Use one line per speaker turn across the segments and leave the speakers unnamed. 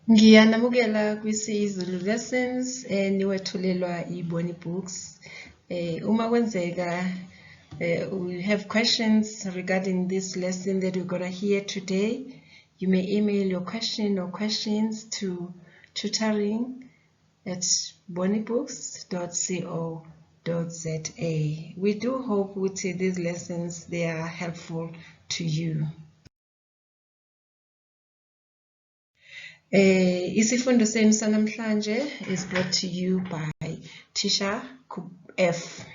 Ngiyanamukela kwisiZulu Lessons niwethulelwa iBoni Books. Uma kwenzeka we have questions regarding this lesson that we're going to hear today, you may email your question or questions to tutoring@bonibooks.co.za. We do hope with these lessons they are helpful to you. Isifundo senu sanamhlanje is brought to you by Tisha F.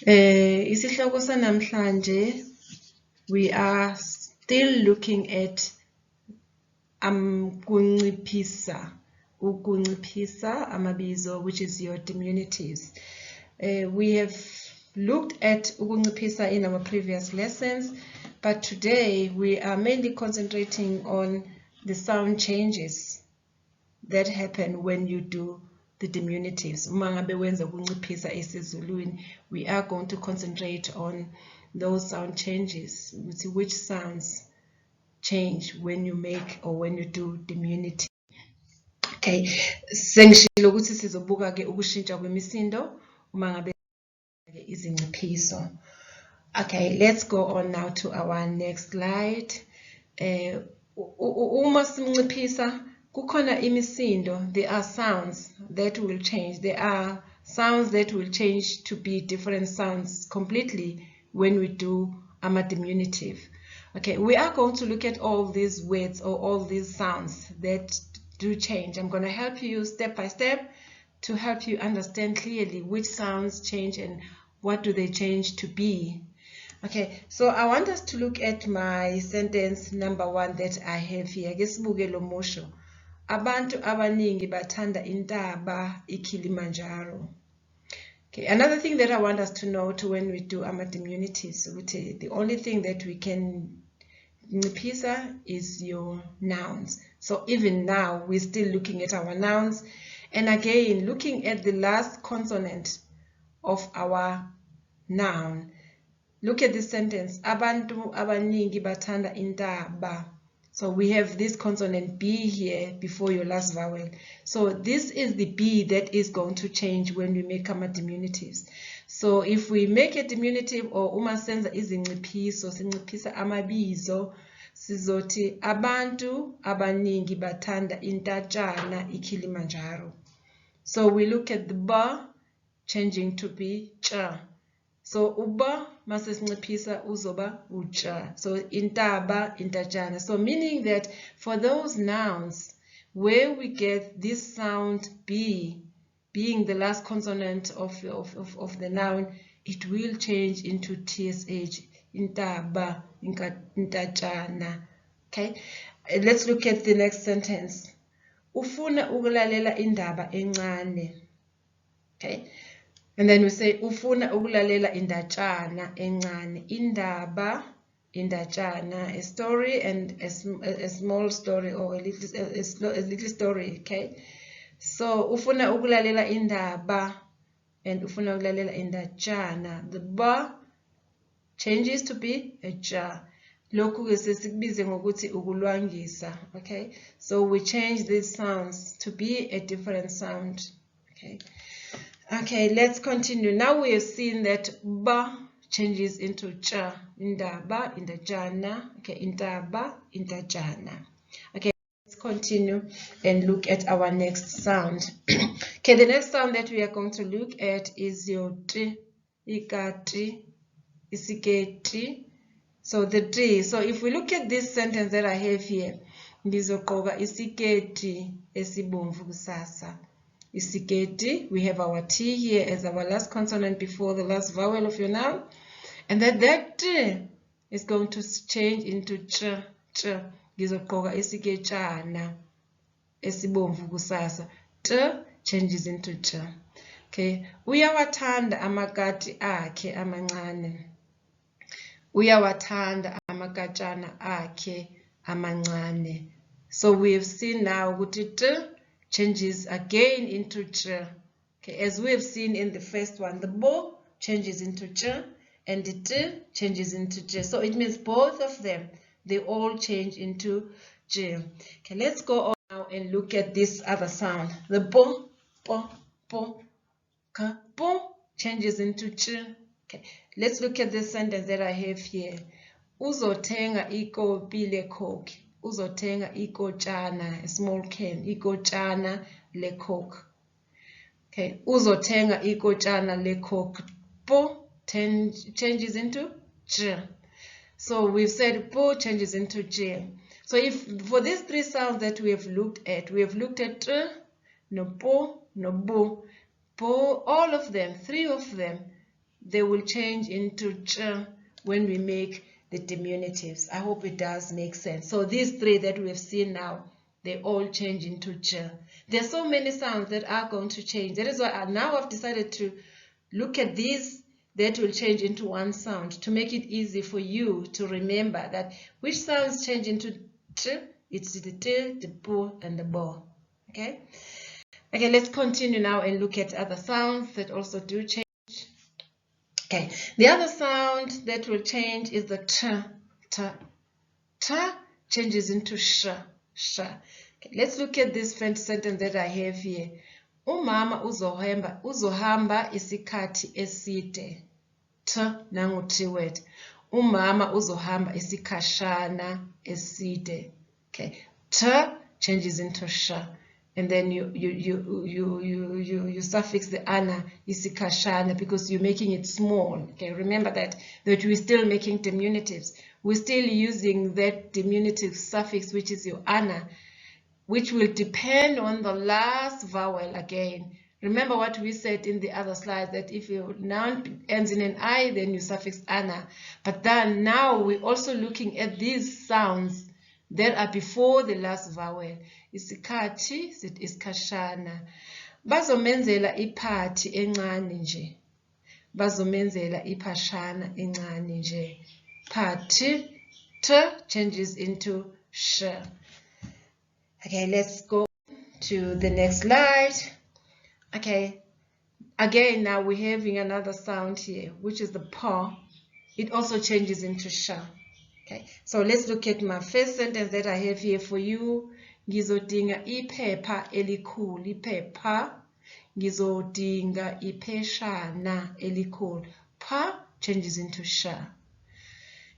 Isihloko sanamhlanje, we are still looking at Ukunciphisa amabizo, which is your diminutives. We have looked at Ukunciphisa in our previous lessons, but today we are mainly concentrating on the sound changes that happen when you do the diminutives. We are going to concentrate on those sound changes, which sounds change when you make or when you do diminutive. Okay, sengishilo ukuthi sizobuka ke ukushintsha kwemisindo uma ngabe izinciphiso. Okay, let's go on now to our next slide. Uma simnciphisa kukhona imisindo, there are sounds that will change. There are sounds that will change to be different sounds completely when we do diminutive. Okay, we are going to look at all these words or all these sounds that do change. I'm going to help you step by step to help you understand clearly which sounds change and what do they change to be. Okay, so I want us to look at my sentence number 1 that I have here. Ngesibuke lo musho. Abantu abaningi bathanda intaba iKilimanjaro. Okay, another thing that I want us to note when we do diminutives, the only thing that we can nciphisa is your nouns. So even now we're still looking at our nouns, and again looking at the last consonant of our noun. Look at this sentence, abantu abaningi bathanda intaba. So we have this consonant B here before your last vowel. So this is the B that is going to change when we make diminutives. So if we make a diminutive or uma senza izinciphiso, sinciphisa amabizo, sizothi abantu abaningi bathanda intatshana iKilimanjaro. So we look at the ba changing to be cha. So uba masesinciphisa uzoba ucha. So intaba, intatshana. So meaning that for those nouns where we get this sound B being the last consonant of the noun, it will change into TSH, intaba, intatshana. Okay, let's look at the next sentence. Ufuna ukulalela indaba encane. Okay. And then we say, ufuna ukulalela indatshana encane. Indaba, indatshana, a story and a small story or a little story, okay? So, ufuna ukulalela indaba and ufuna ukulalela indatshana. The ba changes to be a ja. Lokhu ke sesikubize ngokuthi ukulwangisa, okay? So, we change these sounds to be a different sound, okay? Okay, let's continue. Now we have seen that ba changes into cha, indaba, indatshana, okay, intaba, intatshana. Okay, let's continue and look at our next sound. Okay, the next sound that we are going to look at is your t, ikati, isiketi. So the t. So if we look at this sentence that I have here, ngizoqoka isiketi esibomvu kusasa. Isiketi, we have our T here as our last consonant before the last vowel of your noun. And that T is going to change into ch. Ngizoqoka isiketshana esibomvu kusasa. T changes into ch. Okay. Uyawathanda amakati akhe amancane. Uyawathanda amakatshana akhe amancane. So we have seen now ukuthi T changes again into ch. Okay, as we have seen in the first one, the bo changes into ch and the t changes into ch. So it means both of them, they all change into ch. j. Okay, let's go on now and look at this other sound. The bo, ka, bo changes into j. Okay, let's look at this sentence that I have here. Uzothenga ikopi lecoke. Uzothenga ikotshana, a small can, ikotshana lecoke. Okay, uzothenga ikotshana lecoke. Po changes into j. So we've said po changes into j. So if for these three sounds that we have looked at tr, no po, no bo. Po, all of them, three of them, they will change into j when we make the diminutives. I hope it does make sense. So these three that we have seen now, they all change into j. There are so many sounds that are going to change. That is why now I've decided to look at these that will change into one sound to make it easy for you to remember that which sounds change into j. It's the t, the po, and the bo. Okay? Okay, let's continue now and look at other sounds that also do change. Okay, the other sound that will change is the t. T changes into sh. Okay, let's look at this sentence that I have here. Umama uzohamba isikhathi eside. T nangu T word. Umama uzohamba isikhashana eside. Okay, T changes into sh. And then you suffix the ana isikashana because you're making it small. Okay, remember that we're still making diminutives. We're still using that diminutive suffix, which is your ana, which will depend on the last vowel again. Remember what we said in the other slide, that if your noun ends in an I, then you suffix ana. But then now we're also looking at these sounds that are before the last vowel. Isikhathi, isikhashana. Bazomenzela iphathi encane nje. Bazomenzela iphashana encane nje. Phathi, t changes into sh. Okay, let's go to the next slide. Okay, again now we're having another sound here, which is the pa. It also changes into sh. Okay, so let's look at my first sentence that I have here for you. Ngizodinga iphepha elikhulu. Iphepha. Ngizodinga ipheshana elikhulu. Pa changes into sha.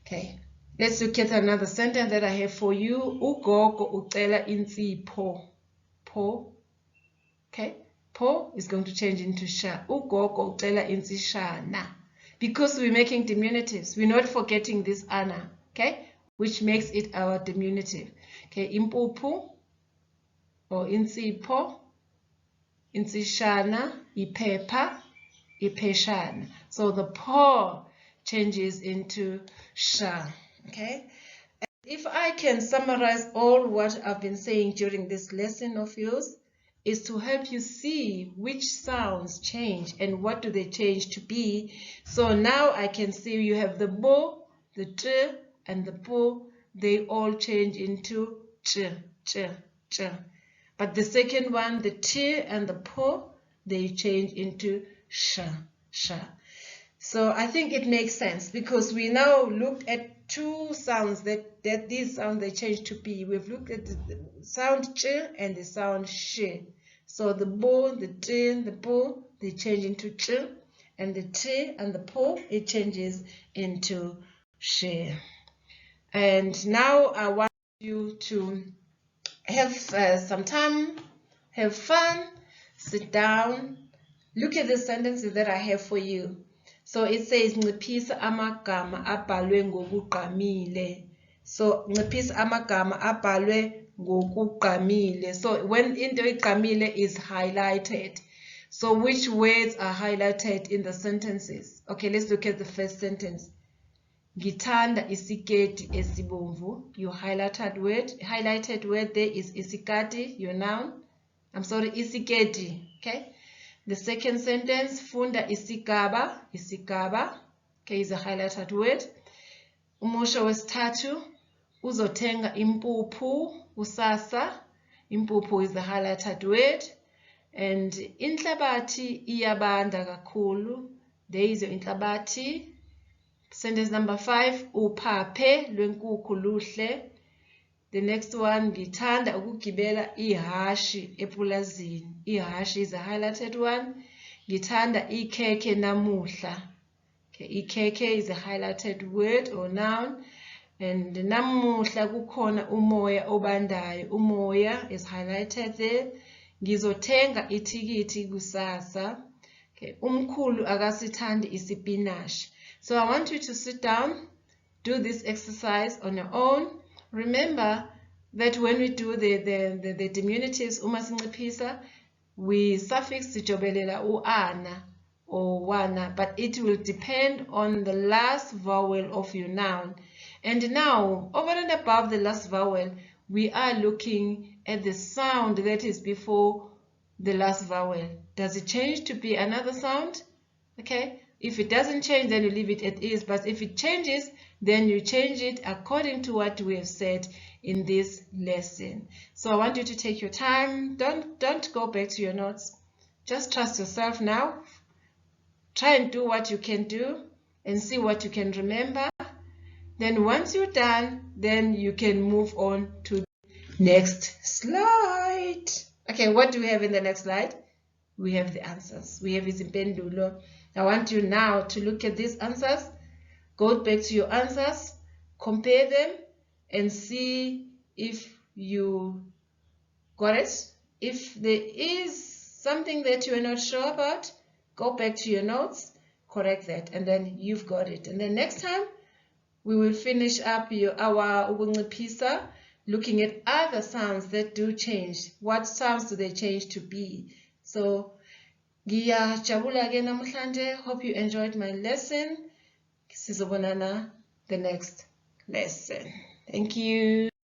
Okay, let's look at another sentence that I have for you. Ugogo ucela insipho. Po. Okay, po is going to change into sha. Ugogo ucela insishana. Because we're making diminutives, we're not forgetting this ana. Okay, which makes it our diminutive. Okay, impuphu or insipho, insishana, iphepha, ipheshana. So the po changes into sha. Okay, and if I can summarize all what I've been saying during this lesson of yours, is to help you see which sounds change and what do they change to be. So now I can see you have the bo, the t, and the po. They all change into ch. But the second one, the t and the po, they change into sh. So I think it makes sense because we now looked at two sounds that these sounds they change to be. We've looked at the sound ch and the sound sh. So the bo, the t, and the po, they change into ch, and the t and the po, it changes into sh. And now I want you to have some time, have fun, sit down, look at the sentences that I have for you. So it says, Nciphisa amagama abhalwe ngokugqamile. So nciphisa amagama abhalwe ngokugqamile. So when into igqamile is highlighted. So which words are highlighted in the sentences? Okay, let's look at the first sentence. Ngithanda isiketi esibomvu. Your highlighted word there is isikati, your noun. I'm sorry, isiketi. Okay. The second sentence, funda isigaba. Okay, is a highlighted word. Umusho wesithathu, uzothenga impuphu kusasa. Impuphu is the highlighted word. And inhlabathi iyabanda kakhulu. There is your inhlabathi. Sentence number 5, uphaphe lwenkukhu luhle. The next one, ngithanda ukugibela ihashi epulazini. Ihashi is a highlighted one. Ngithanda ikhekhe namuhla. Okay, ikhekhe is a highlighted word or noun. And namuhla kukhona umoya obandayo. Umoya is highlighted there. Ngizothenga itikiti kusasa. Okay, umkhulu akasithandi isipinashi. So I want you to sit down, do this exercise on your own. Remember that when we do the diminutives, Ukunciphisa, we suffix sijobelela u-ana or wana, but it will depend on the last vowel of your noun. And now, over and above the last vowel, we are looking at the sound that is before the last vowel. Does it change to be another sound? Okay. If it doesn't change, then you leave it as is. But if it changes, then you change it according to what we have said in this lesson. So I want you to take your time. Don't go back to your notes. Just trust yourself now. Try and do what you can do and see what you can remember. Then once you're done, then you can move on to the next slide. Okay, what do we have in the next slide? We have the answers. We have izimpendulo. I want you now to look at these answers, go back to your answers, compare them, and see if you got it. If there is something that you are not sure about, go back to your notes, correct that, and then you've got it. And then next time, we will finish up our Ukunciphisa, looking at other sounds that do change. What sounds do they change to be? So, ngiyajabula ke namhlanje. Hope you enjoyed my lesson. Sizobonana the next lesson. Thank you.